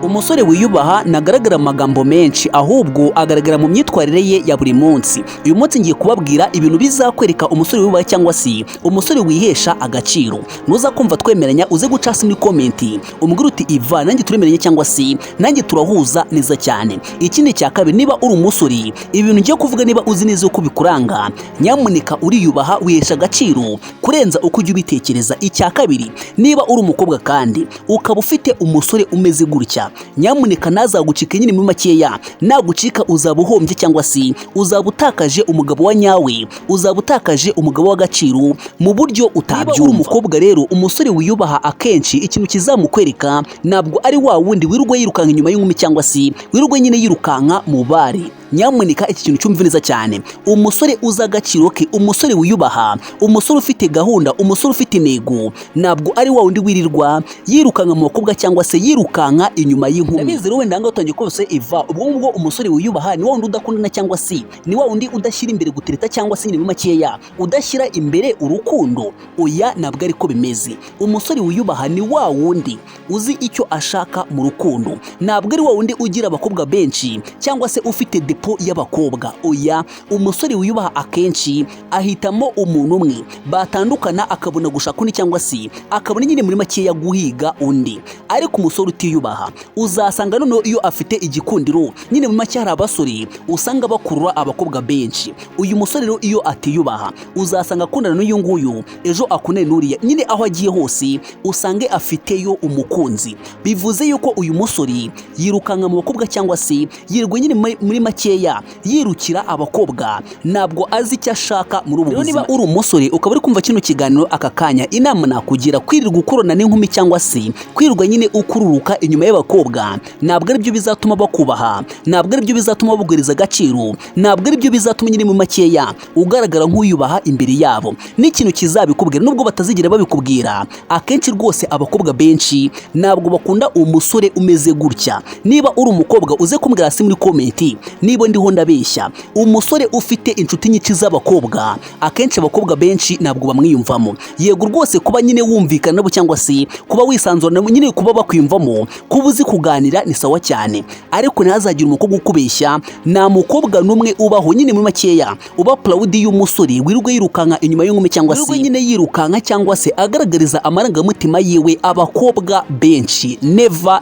Umusore wiyubaha nagaragara amagambo menshi ahubwo agaragara mu myitwarire ye ya buri munsi. Uyu munsi ngiye kubabwira ibintu bizakwereka umusore wiyubaha cyangwa se umusore wihesha agaciro. Nuza kumva twemeranya uze guca hasi muri komenti umbwira uti Iva nanjye turemeranye cyangwa se nanjye turahuza neza cyane. Ikindi cya kabiri, niba uri umusore ibintu ngiye kuvuga niba uzi neza uko bikuranga, nyamuneka uriyubaha wihesha agaciro kurenza uko ujya ubitekereza. Icya kabiri, niba uri umukobwa kandi ukaba ufite umusore umeze gutya, nyamuneka nazagucika nyine muri makeya, nagucika uzaba uhombye cyangwa se uzaba utakaje umugabo wa nyawe, uzaba utakaje umugabo w'agaciro mu buryo utabyumva. Niba uri umukobwa rero, umusore wiyubaha akenshi ikintu kizamukwereka ntabwo ari wa wundi wirirwa yirukanka inyuma y'inkumi cyangwa se wirirwa nyine yirukanka mu bari. Nyamuneka iki kintu cyumve neza cyane, umusore uza agaciro ke, umusore wiyubaha, umusore ufite gahunda, umusore ufite intego, ntabwo ari wa wundi wirirwa yirukanka mu bakobwa cyangwa se yirukanka inyuma y'inkumi. Ndabizi rero wenda ngaho utangiye kose Iva, ubwo ngubwo umusore wiyubaha ni wa wundi udakundana cyangwa se ni wa wundi udashyira imbere gutereta cyangwa se nyine makeya udashyira imbere urukundo. Oya, ntabwo ariko bimeze. Umusore wiyubaha ni wa wundi uzi icyo ashaka mu rukundo, ntabwo ari wa wundi ugira abakobwa benshi cyangwa se ufite depo y'abakobwa. Oya, umusore wiyubaha akenshi ahitamo umuntu umwe batandukana, akabona gushaka undi cyangwa se akabona nyine muri makeya guhiga undi. Ariko umusore utiyubaha uzasanga noneho iyo afite igikundiro nyine muri make hari abasore usanga bakurura abakobwa benshi. Uyu musore rero iyo atiyubaha uzasanga akundana n'uyu nguyu, ejo akunane n'uriya, nyine aho agiye hose usange afiteyo umukunzi. Bivuze yuko uyu musore yirukanka mu bakobwa cyangwa se yirirwa nyine muri makeya yirukira abakobwa, ntabwo azi icyo ashaka muri ubu buzima. Niba uri umusore ukaba uri kumva kino kiganiro aka kanya, inama nakugira kwirirwa ukorana n'inkumi cyangwa se kwirirwa nyine ukururuka inyuma y'abakobwa, ntabwo ari byo bizatuma bakubaha, ntabwo ari byo bizatuma baguhereza agaciro, ntabwo ari byo bizatuma nyine mu makeya ugaragara nk'uyubaha imbere yabo. N'ikintu kizabikubwira nubwo batazigira babikubwira, akenshi rwose abakobwa benshi ntabwo bakunda umusore umeze gutya. Niba uri umukobwa uze kumbwira hasi muri komenti niba ndiho ndabeshya. Umusore ufite inshuti nyinshi z'abakobwa, akenshi abakobwa benshi ntabwo bamwiyumvamo. Yego rwose kuba nyine wumvikana nabo cyangwa se kuba wisanzura nyine kuba bakwiyumvamo, kuba uzi kuganira ni sawa cyane, ariko ntihazagire umukobwa ukubeshya. Nta mukobwa n'umwe ubaho nyine muri makeya uba proud y'umusore wirirwa yirukanka inyuma y'inkumi cyangwa se nyine yirukanka cyangwa se agaragariza amarangamutima yiwe abakobwa benshi. Never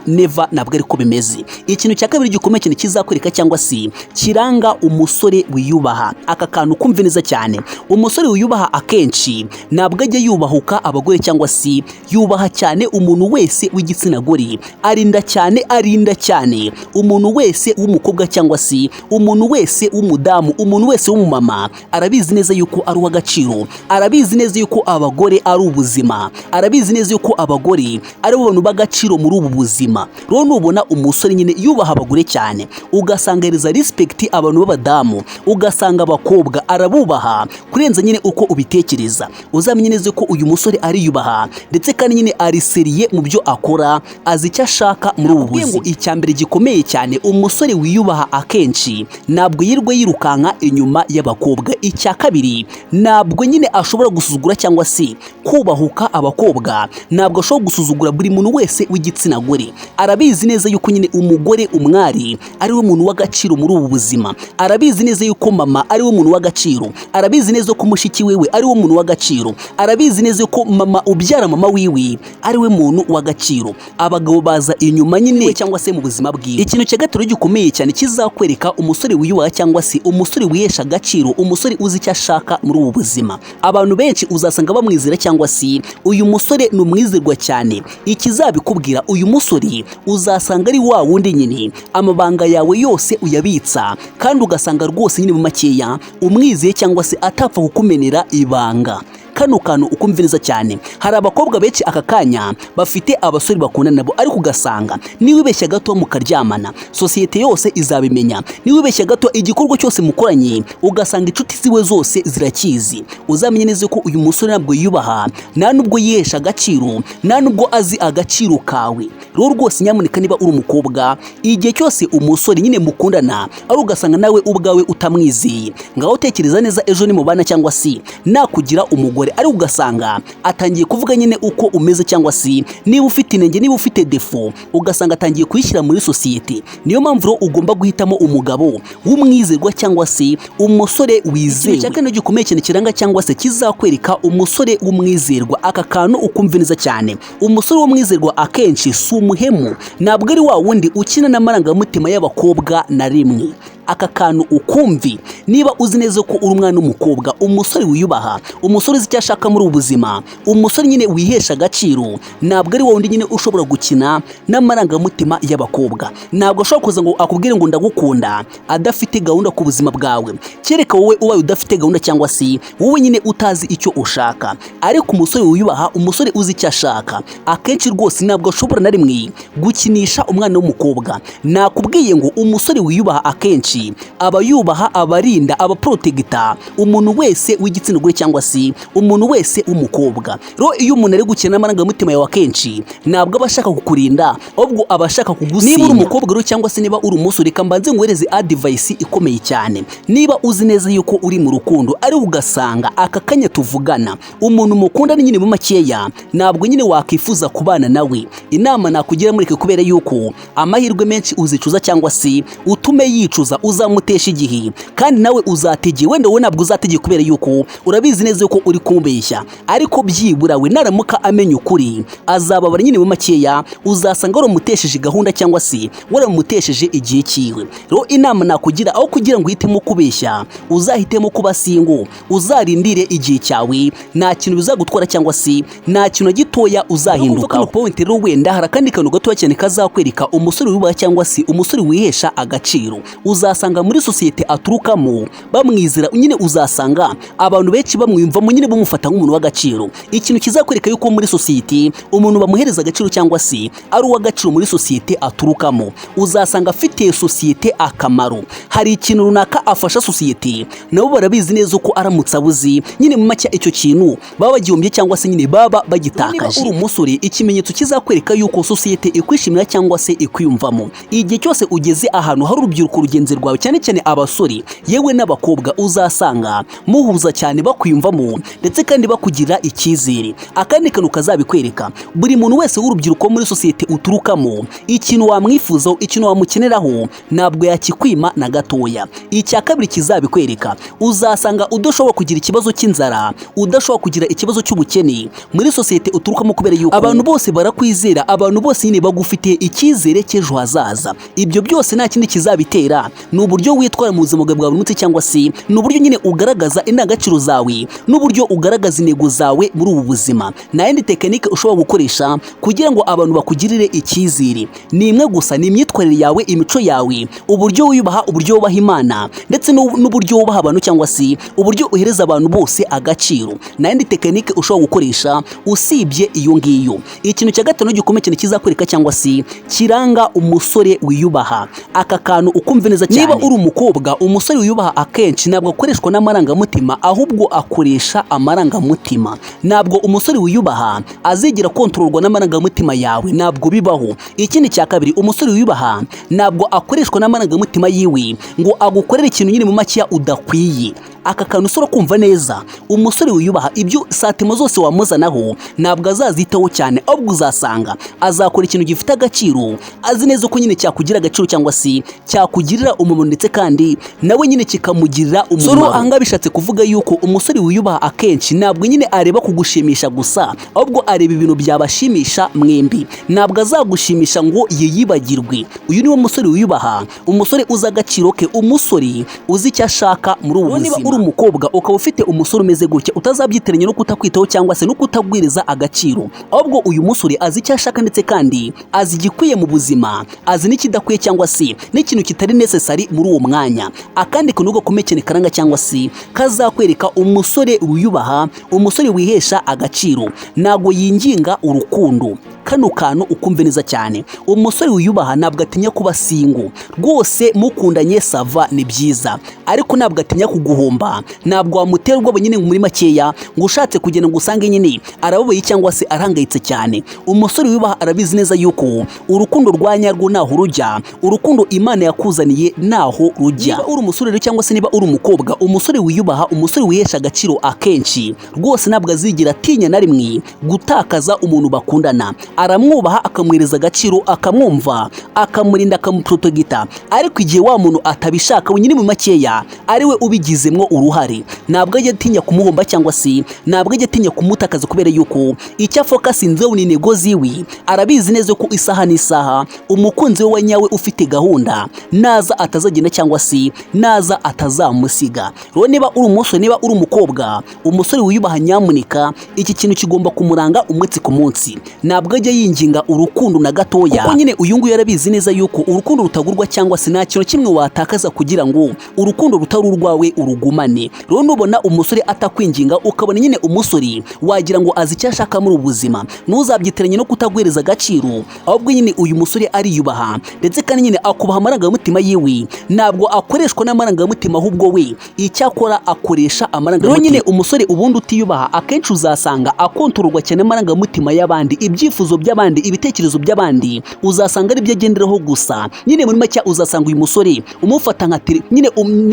ntabwo ariko bimeze. Ikintu cya kabiri gikomeye cyane kizakwereka cyangwa se kiranga umusore wiyubaha, aka kantu kumve neza cyane, umusore wiyubaha akenshi ntabwo ajya yubahuka abagore cyangwa se yubaha cyane umuntu wese w'igitsina gore. Arinda cyane umuntu wese w'umukobwa cyangwa se umuntu wese w'umudamu, umuntu wese w'umumama. Arabizi neza yuko ari uw'agaciro, arabizi neza yuko abagore ari ubuzima, arabizi neza yuko abagore ari bo bantu b'agaciro muri ubu buzima. Rero nubona umusore nyine yubaha abagore cyane, ugasangereza respect abantu b'abadamu, ugasanga abakobwa arabubaha kurenza nyine uko ubitekereza, uzamenye neza ko uyu musore ariyubaha ndetse kandi nyine ari seriye mu byo akora, azi icyo ashaka muri ubu buzima. Icya mbere gikomeye cyane, umusore wiyubaha akenshi ntabwo yirirwa yirukanka inyuma y'abakobwa. Icya kabiri, ntabwo nyine ashobora gusuzugura cyangwa se kubahuka abakobwa, ntabwo ashobora gusuzugura buri muntu wese w'igitsina gore. Arabizi neza yuko nyine umugore, umwari ari we muntu w'agaciro muri ubu buzima. Arabizi neza yuko mama ari we muntu w'agaciro, arabizi neza ko mushiki wewe ari we muntu w'agaciro, arabizi neza ko mama ubyara mama wiwe ari we muntu w'agaciro. Abagabo baza inyuma nyine cyangwa se mu buzima bwiwe. Ikintu cya gatatu gikomeye cyane kizakwereka umusore wiyubaha cyangwa se umusore wihesha agaciro, umusore uzi icyo ashaka muri ubu buzima. Abantu benshi uzasanga bamwizera cyangwa se uyu musore ni umwizerwa cyane. Ikizabikubwira, uyu musore uzasanga ari wa wundi nyine amabanga yawe yose uyabitsa, kandi ugasanga rwose nyine mu makeya umwizeye cyangwa se atapfa kukumenera ibanga. Kano kantu ukumva neza cyane, hari abakobwa benshi aka kanya bafite abasore bakundana nabo, ariko ugasanga niba ubeshya gato mukaryamana sosiyete yose izabimenya. Niba ubeshya gato igikorwa cyose mukoranye ugasanga inshuti ziwe zose zirakizi. Uzamenye neza ko uyu musore ntabwo yiyubaha, nta nubwo yihesha agaciro, nta nubwo azi agaciro kawe. Rero rwose nyamuneka niba uri umukobwa, igihe cyose umusore nyine mukundana ari ugasanga nawe ubwawe utamwizeye, ngaho tekereza neza ejo ni mubana cyangwa se nakugira umugore ari ugasanga atangiye kuvuga nyine uko umeze cyangwa se niba ufite inenge, niba ufite defo, ugasanga atangiye kuyishyira muri sosiyete. Niyo mpamvu rero ugomba guhitamo umugabo w'umwizerwa cyangwa se umusore wizewe. Icya kane gikomeye cyane kiranga cyangwa se kizakwereka umusore w'umwizerwa, aka kantu ukumva neza cyane. Umusore w'umwizerwa akenshi si umuhemu, ntabwo ari wa wundi ukina n'amarangamutima y'abakobwa na rimwe. Aka kantu ukumvi, niba uzi neza ko uri umwana w'umukobwa, umusore wiyubaha, umusore uzi icyo ashaka muri ubu buzima, umusore nyine wihesha agaciro, ntabwo ari wundi nyine ushobora gukina n'amarangamutima y'abakobwa. Ntabwo ashobora kuza ngo akubwire ngo ndagukunda adafite gahunda ku buzima bwawe. Kereka wowe ubaye udafite gahunda cyangwa se wowe nyine utazi icyo ushaka. Ariko umusore wiyubaha, umusore uzi icyo ashaka, akenshi rwose ntabwo ashobora na rimwe gukinisha umwana w'umukobwa. Nakubwiye ngo umusore wiyubaha akenshi aba yubaha, abarinda, abaprotegita umuntu wese w'igitsina gore cyangwa se umuntu wese w'umukobwa. Rero iyo umuntu ari gukina n'amarangamutima yawe akenshi ntabwo aba ashaka kukurinda, ahubwo aba ashaka kugusenya. Niba uri umukobwa rero cyangwa se niba uri umusore, reka mbanze nguhereze advice ikomeye cyane. Niba uzi neza yuko uri mu rukundo ari ugasanga aka kanya tuvugana umuntu mukunda nyine mu makeya, ntabwo nyine wakifuza kubana nawe, inama nakugira mureke, kubera yuko amahirwe menshi uzicuza cyangwa se utume yicuza, uzamutesha igihe kandi nawe uzategeye. Wenda wowe ntabwo uzategeye kubera yuko urabizi neza yuko uri kumubeshya, ariko byibura we naramuka amenya ukuri azababara nyine mu makeya, uzasanga waramutesheje gahunda cyangwa se waramutesheje igihe cyiwe. Rero inama nakugira, aho kugira ngo uhitemo kubeshya, uzahitemo kuba singo, uzarindire igihe cyawe, nta kintu bizagutwara cyangwa se nta kintu gitoya uzahinduka. Point rero wenda hari akandi kantu gatoya cyane kazakwereka umusore wiyubaha cyangwa se umusore wihesha agaciro. Uzasanga muri sosiyete aturukamo bamwizera nyine, uzasanga abantu benshi bamwiyumvamo nyine bamufata nk'umuntu w'agaciro. Ikintu kizakwereka yuko muri sosiyete umuntu bamuhereza agaciro cyangwa se ari uw'agaciro muri sosiyete aturukamo, uzasanga afitiye sosiyete akamaro. Hari ikintu runaka afasha sosiyete, nabo barabizi neza ko aramutse abuzi nyine mu make icyo kintu baba bagihombye cyangwa se nyine baba bagitakaje. Uri umusore, ikimenyetso kizakwereka yuko sosiyete ikwishimira cyangwa se ikwiyumvamo, igihe cyose ugeze ahantu hari urubyiruko rugenzi rwawe, cyane cyane abasore yewe n'abakobwa, uzasanga muhuza cyane, bakwiyumvamo ndetse kandi bakugira icyizere. Akandi kantu kazabikwereka, buri muntu wese w'urubyiruko muri sosiyete uturukamo, ikintu wamwifuzaho, ikintu wamukeneraho, ntabwo yakikwima na gatoya. Icya kabiri kizabikwereka, uzasanga udashobora kugira ikibazo cy'inzara, udashobora kugira ikibazo cy'ubukene muri sosiyete uturukamo, kubera yuko abantu bose barakwizera, abantu bose nyine bagufitiye icyizere cy'ejo hazaza. Ibyo byose nta kindi kizabitera, ni uburyo witwara mu buzima bwawe buri munsi, cyangwa se ni uburyo nyine ugaragaza indangagaciro zawe n'uburyo ugaragaza intego zawe muri ubu buzima. Nta yindi tekinike ushobora gukoresha kugira ngo abantu bakugirire icyizere, ni imwe gusa, ni imyitwarire yawe, imico yawe, uburyo wiyubaha, uburyo wubaha Imana ndetse n'uburyo wubaha abantu, cyangwa se uburyo uhereza abantu bose agaciro. Nta yindi tekinike ushobora gukoresha usibye iyo ngiyo. Ikintu cya gatanu gikomeye cyane kizakwereka cyangwa se kiranga umusore wiyubaha, aka kantu ukumve neza cyane. Niba uri umukobwa, umusore wiyubaha akenshi ntabwo akoreshwa n'amarangamutima, ahubwo akoresha amarangamutima. Ntabwo umusore wiyubaha azigera kontrolwa n'amarangamutima yawe, ntabwo bibaho. Ikindi cya kabiri, umusore wiyubaha ntabwo akoreshwa n'amarangamutima yiwe ngo agukorere ikintu nyine mu makiya udakwiye. Aka kantu usora kumva neza, umusore wiyubaha ibyo satimo zose wamuzanaho ntabwo azazitaho cyane, ahubwo uzasanga azakora ikintu gifite agaciro, azi neza ko nyine cyakugira agaciro cyangwa se cyakugirira umumaro, ndetse kandi nawe nyine kikamugirira umumaro. Soro anga bishatse kuvuga yuko umusore wiyubaha akenshi ntabwo nyine areba kugushimisha gusa, ahubwo areba ibintu byabashimisha mwembi. Ntabwo azagushimisha ngo yiyibagirwe. Uyu niwo musore wiyubaha, umusore uzi agaciro ke, umusore uzi icyo ashaka muri ubu buzima. Uri umukobwa ukaba ufite umusore umeze gutya, utazabyitiranya no kutakwitaho cyangwa se no kutagwiriza agaciro, ahubwo uyu musore azi icyo ashaka ndetse kandi azi igikwiye mu buzima, azi n'ikidakwiye cyangwa se n'ikintu kitari necessary muri uwo mwanya. Akandi kantu gakomeye cyane karanga cyangwa se kazakwereka umusore wiyubaha, umusore wihesha agaciro, ntago yinginga urukundo. kano kantu ukumve neza cyane. Umusore wiyubaha ntabwo atinya kuba single rwose, mukundanye sava ni byiza, ariko ntabwo atinya kuguhomba. Ntabwo wamutera ubwoba nyine muri makeya ngo ushatse kugenda ngo usange nyine arababaye cyangwa se arahangayitse cyane. Umusore wiyubaha arabizi neza yuko urukundo rwa nyarwo naho rujya, urukundo Imana yakuzaniye naho rujya. Niba uri umusore rero cyangwa se niba uri umukobwa, umusore wiyubaha, umusore wihesha agaciro akenshi rwose ntabwo azigira atinya na rimwe gutakaza umuntu bakundana. Aramwubaha, akamwereza agaciro, akamwumva, akamurinda, akamuprotogita. Ariko igihe wa muntu atabishaka wenyine mu makeya ari we ubigizemwo uruhare, ntabwo ajya atinya kumuhomba cyangwa se ntabwo ajya atinya kumutakaza, kubera yuko icyo afokasinzeho ni intego ziwe. Arabizi neza ko isaha n'isaha umukunzi we wa nyawe ufite gahunda naza atazagenda cyangwa se naza atazamusiga. Rero niba uri umusore, niba uri umukobwa, umusore wiyubaha nyamuneka iki kintu kigomba kumuranga umunsi ku munsi. Ntabwo ajya yinginga urukundo na gatoya, kuko nyine uyu nguyu yarabizi neza yuko urukundo rutagurwa cyangwa se nta kintu kimwe watakaza kugira ngo urukundo rutari urwawe urugumane. Rero nubona umusore atakwinginga ukabona nyine umusore wagira ngo azi icyo ashaka muri ubuzima, ntuzabyitiranye no kutagwereza agaciro, ahubwo nyine uyu musore ariyubaha ndetse kandi nyine akubaha amarangamutima yiwe. Ntabwo akoreshwa n'amarangamutima, ahubwo we icyakora akoresha amarangamutima. Rero nyine umusore ubundi utiyubaha akenshi uzasanga akontororwa cyane amarangamutima y'abandi, ibyifuzo by'abandi, ibitekerezo by'abandi uzasanga ari byo agenderaho gusa. Nyine muri make uzasanga uyu musore umufata nka nyine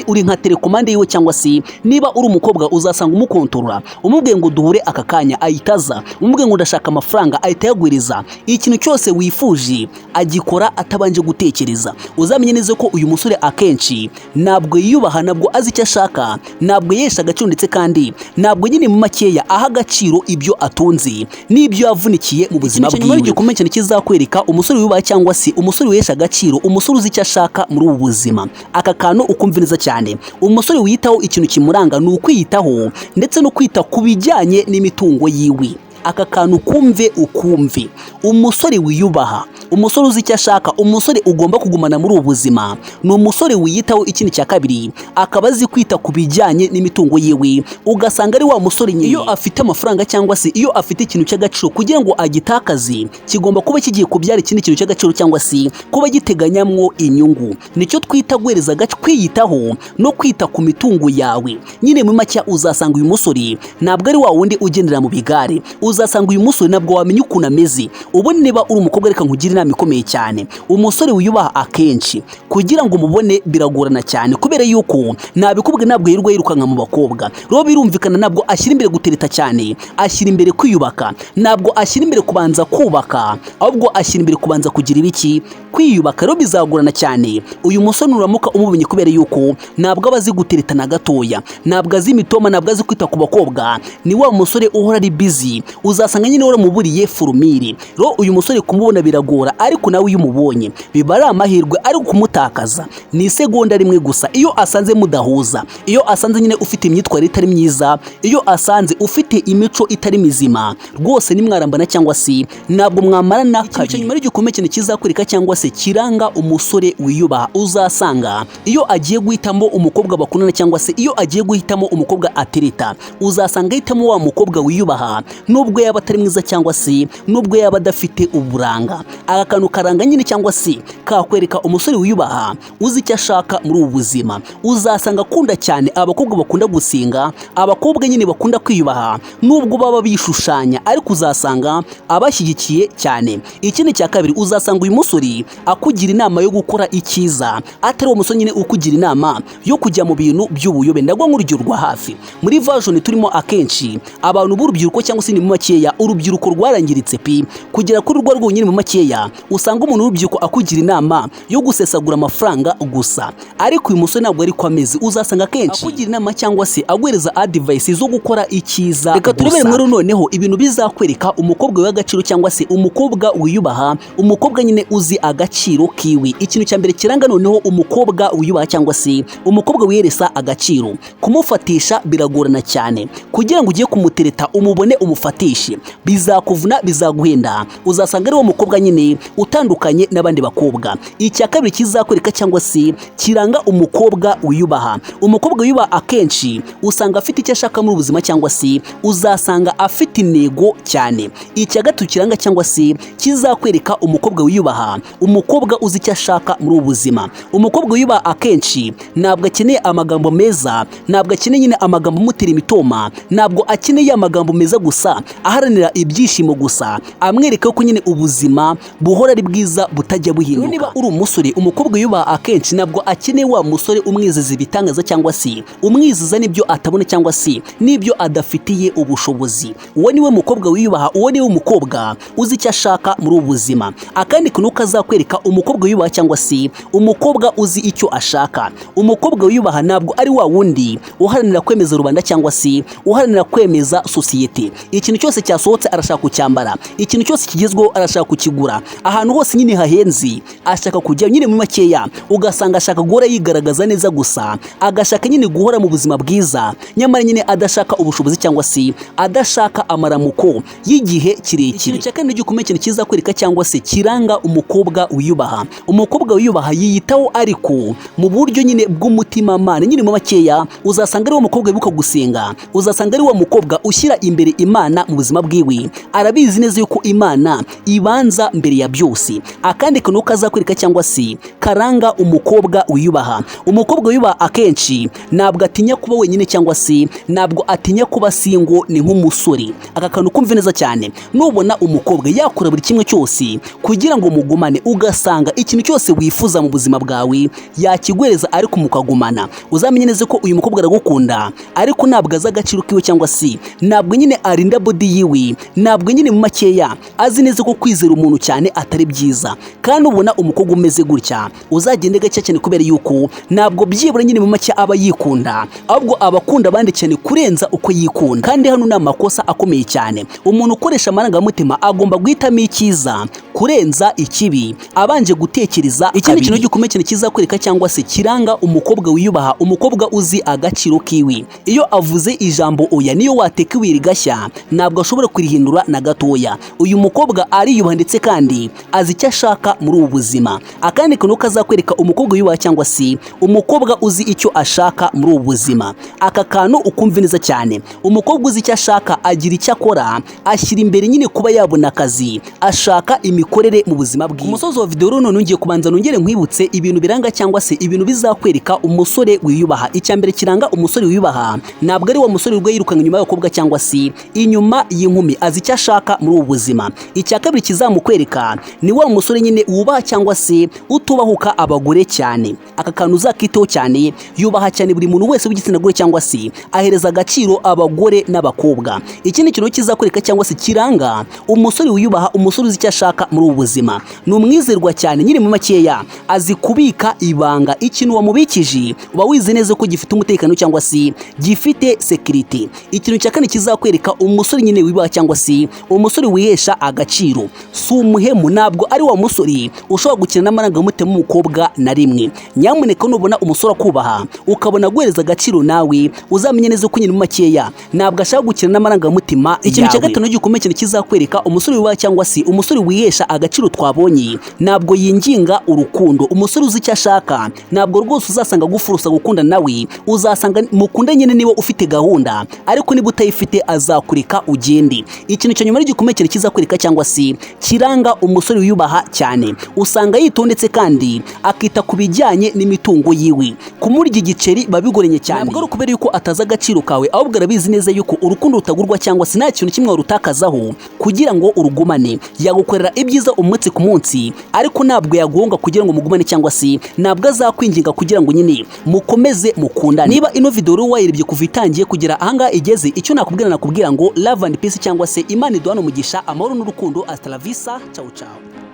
uri nka telekomande yiwe, cyangwa se niba uri umukobwa uzasanga umukontorora, umubwiye ngo duhure aka kanya ahitaza, umubwiye ngo ndashaka amafaranga ahita yagwiriza. Ikintu cyose wifuje agikora atabanje gutekereza. Uzamenye neza ko uyu musore akenshi ntabwo yiyubaha, ntabwo azi icyo ashaka, ntabwo yesha agaciro ndetse kandi ntabwo nyine mu makeya aha agaciro ibyo atunze n'ibyo yavunikiye mu buzima bwiwe. Ikintu gikomeye cyane kizakwereka umusore wiyubaha cyangwa se umusore wihesha agaciro, umusore uzi icyo ashaka muri ubu buzima. Aka kantu ukumva neza cyane. Umusore wiyitaho ikintu kimuranga ni ukwiyitaho ndetse no kwita ku bijyanye n'imitungo yiwe. Aka kantu kumve ukumve. Umusore wiyubaha, umusore uzi icyo ashaka, umusore ugomba kugumana muri ubu buzima ni umusore wiyitaho. Ikindi cya kabiri akaba azi kwita ku bijyanye n'imitungo yiwe. Ugasanga ari wa musore nyine iyo afite amafaranga cyangwa se iyo afite ikintu cy'agaciro, kugira ngo agitakaze kigomba kuba kigiye kubyara ikindi kintu cy'agaciro cyangwa se kuba giteganyamwo inyungu. Nicyo twita guhereza kwiyitaho no kwita ku mitungo yawe. Nyine mu make uzasanga uyu musore ntabwo ari wa wundi ugendera mu bigare. Uzasanga uyu musore ntabwo wamenya ukuntu ameze. Ubundi niba uri umukobwa reka nkugire inama ikomeye cyane. Umusore wiyubaha akenshi kugira ngo umubone biragorana cyane, kubera yuko nabikubwe ntabwo yirirwa yirukanka mu bakobwa. Rero birumvikana ntabwo ashyira imbere gutereta cyane, ashyira imbere kwiyubaka. Ntabwo ashyira imbere kubanza kubaka, ahubwo ashyira imbere kubanza kugira ibiki, kwiyubaka. Rero bizagorana cyane uyu musore nuramuka umumenye, kubera yuko ntabwo aba azi gutereta na gatoya, ntabwo azi imitoma, ntabwo azi kwita ku bakobwa. Ni wa musore uhora ari busy, uzasanga nyine waramuburiye furumire. Rero uyu musore kumubona biragora, ariko nawe iyo umubonye biba ari amahirwe. Ariko kumutakaza ni isegonda rimwe gusa. Iyo asanze mudahuza, iyo asanze nyine ufite imyitwarire itari myiza, iyo asanze ufite imico itari mizima, rwose nimwarambana cyangwa se ntabwo mwamarana kabiri. Nyuma y'igikomeye cyane kizakwereka cyangwa se kiranga umusore wiyubaha, uzasanga iyo agiye guhitamo umukobwa bakundana cyangwa se iyo agiye guhitamo umukobwa atereta, uzasanga ahitamo wa mukobwa wiyubaha nubwo yaba atari mwiza cyangwa se nubwo yaba adafite uburanga. Aka kantu karanga nyine cyangwa se kakwereka umusore wiyubaha uzi icyo ashaka muri ubu buzima. Uzasanga akunda cyane abakobwa bakunda gusenga, abakobwa nyine bakunda kwiyubaha nubwo baba bishushanya, ariko uzasanga abashyigikiye cyane. Ikindi cya kabiri uzasanga uyu musore akugira inama yo gukora icyiza, atari uwo musore nyine ukugira inama yo kujya mu bintu by'ubuyobe. Ndagwa nk'urugero rwa hafi muri version turimo, akenshi abantu b'urubyiruko cyangwa se ni mu makeya urubyiruko rwarangiritse pi kugera kuri rwo rwonyine mu makeya, usanga umuntu w'urubyiruko akugira inama yo gusesagura amafaranga gusa. Ariko uyu musore ntabwo ari kwameze, uzasanga akenshi akugira inama cyangwa se agwereza advice zo gukora icyiza. Reka turebere muri noneho ibintu bizakwereka umukobwa w'agaciro cyangwa se umukobwa wiyubaha, umukobwa nyine uzi agaciro kiwe. Ikintu cya mbere kiranga noneho umukobwa wiyubaha cyangwa se umukobwa wiyeresa agaciro, kumufatisha biragorana cyane. Kugira ngo ugiye kumutereta umubone umufatishe bizakuvuna, bizaguhenda. Uzasanga ari wo mukobwa nyine utandukanye n'abandi bakobwa. ashaka. Icya kabiri kizakwereka cyangwa se kiranga umukobwa wiyubaha. Umukobwa wiyubaha akenshi usanga afite icyo ashaka muri ubuzima cyangwa se uzasanga afite intego cyane. Icya gatatu kiranga cyangwa se kizakwereka umukobwa wiyubaha, umukobwa uzi icyo ashaka muri ubu buzima. Umukobwa wiyubaha akenshi ntabwo akeneye amagambo meza, ntabwo akeneye nyine amagambo amutera imitoma, ntabwo akeneye amagambo meza gusa aharanira ibyishimo gusa, amwereka ko nyine ubuzima buhora ari bwiza butajya buhinduka. Niba uri umusore, umukobwa wiyubaha akenshi ntabwo akeneye wa musore umwizeza ibitangaza cyangwa se umwizeza n'ibyo atabona cyangwa se n'ibyo adafitiye ubushobozi. Uwo niwe mukobwa wiyubaha, uwo niwe mukobwa uzi icyo ashaka muri ubu buzima. Akandi kantu kazakwereka umukobwa wiyubaha cyangwa se umukobwa uzi icyo ashaka. Umukobwa wiyubaha ntabwo ari wa wundi uharanira kwemeza rubanda cyangwa se uharanira kwemeza sosiyete. Ikintu cyose cyasohotse arashaka kucyambara, ikintu cyose kigezweho arashaka kukigura, ahantu hose nyine hahenze ashaka kujya nyine mu makeya, ugasanga ashaka guhora yigaragaza neza gusa, agashaka nyine guhora mu buzima bwiza, nyamara nyine adashaka ubushobozi cyangwa se adashaka amaramuko y'igihe kirekire. Ikintu cya kane gikomeye cyane kizakwereka cyangwa se kiranga umukobwa wiyubaha. Umukobwa wiyubaha yiyitaho ariko mu buryo nyine bw'umutima mana, nyine mu makeya uzasanga ari wo mukobwa wibuka gusenga, uzasanga ari wo mukobwa ushyira imbere Imana mu buzima bwiwe, arabizi neza yuko Imana ibanza mbere ya byose. Akandi kantu kazakwereka cyangwa se karanga umukobwa wiyubaha. Umukobwa wiyubaha akenshi ntabwo atinya kuba wenyine cyangwa se ntabwo atinya kuba singo, ni nk'umusore. Aka kantu kumve neza cyane, nubona umukobwa yakora buri kimwe cyose kugira ngo mugumane, ugasanga ikintu cyose wifuza mu buzima bwawe yakigwereza ariko mukagumana, uzamenye neza ko uyu mukobwa aragukunda ariko ntabwo azi agaciro kiwe cyangwa se ntabwo nyine arinda body yiwe, ntabwo nyine mu makeya azi neza ko kwizera umuntu cyane atari byiza. Kandi ubona umukobwa umeze gutya uzagende gake cyane kubera yuko ntabwo byibura nyine mu make aba yikunda, ahubwo abakunda abandi cyane kurenza uko yikunda. Kandi hano ni amakosa akomeye cyane. Umuntu ukoresha amarangamutima agomba guhitamo icyiza kurenza ikibi, abanje gutekereza. Ikindi kintu gikomeye cyane kizakwereka cyangwa se kiranga umukobwa wiyubaha, umukobwa uzi agaciro kiwe. Iyo avuze ijambo oya, niyo wateka ibuye rigashya ntabwo ashobora kurihindura na gatoya. Uyu mukobwa ariyubaha ndetse kandi azi icyo ashaka muri ubu buzima. Akandi kantu kazakwereka umukobwa wiyubaha cyangwa se umukobwa uzi icyo ashaka muri ubu buzima. Aka kantu ukumve neza cyane, umukobwa uzi icyo ashaka agira icyo akora, ashyira imbere nyine kuba yabona akazi, ashaka imikorere mu buzima bwe. Ku musozi wa video rero nongeye kubanza nongere nkwibutse ibintu biranga cyangwa se ibintu bizakwereka umusore wiyubaha. Icya mbere kiranga umusore wiyubaha ntabwo ari wa musore ubwo yirukanga inyuma y'abakobwa cyangwa se inyuma y'inkumi, azi icyo ashaka muri ubu buzima. Icya kabiri kizamukwereka ni wa musore nyine wubaha cyangwa se utubahuka abagore cyane. Aka kantu uzakiteho cyane, yubaha cyane buri muntu wese w'igitsina gore cyangwa se ahereza agaciro abagore n'abakobwa. Ikindi kintu kizakwereka cyangwa se kiranga umusore wiyubaha, umusore uzi icyo ashaka muri ubu buzima, ni umwizerwa cyane nyine mu makeya, azi kubika ibanga. Ikintu wamubikije uba wize neza ko gifite umutekano cyangwa se gifite security. Ikintu cya kane kizakwereka umusore nyine wiyubaha cyangwa se umusore wihesha agaciro, si umuhemu, ntabwo ari wa musore ushobora gukina n'amarangamutima y'umukobwa na rimwe. Nyamuneka nubona umusore akubaha ukabona guhereza agaciro, nawe uzamenye neza ko nyine mu makeya ntabwo ashaka gukina n'amarangamutima. Ikintu cya gatanu gikomeye cyane kizakwereka umusore wiyubaha cyangwa se umusore wihesha agaciro twabonye, ntabwo yinginga urukundo. Umusore uzi icyo ashaka ntabwo rwose uzasanga gufurusa gukunda nawe, uzasanga mukunda nyine niba ufite gahunda, ariko niba utayifite azakureka ugende. Ikintu cya nyuma gikomeye cyane kizakwereka cyangwa se kiranga umusore wiyubaha cyane, usanga yitondetse kandi akita ku bijyanye n'imitungo yiwe. Kumurya igiceri babigoranye cyane, ntabwo ari ukubera yuko ataza agaciro kawe, ahubwo arabizi neza yuko urukundo rutagurwa cyangwa se nta kintu kimwe warutakazaho kugira ngo urugumane. Yagukorera ibyiza umunsi ku munsi, ariko ntabwo yaguhonga kugira ngo mugumane cyangwa se ntabwo azakwinginga kugira ngo nyine mukomeze mukundane. Niba ino video rero wayirebye kuva itangiye kugera ahangaha igeze, icyo nakubwira ngo love and peace cyangwa se Imana iduhane umugisha, amahoro n'urukundo. Hasta la vista, ciao ciao.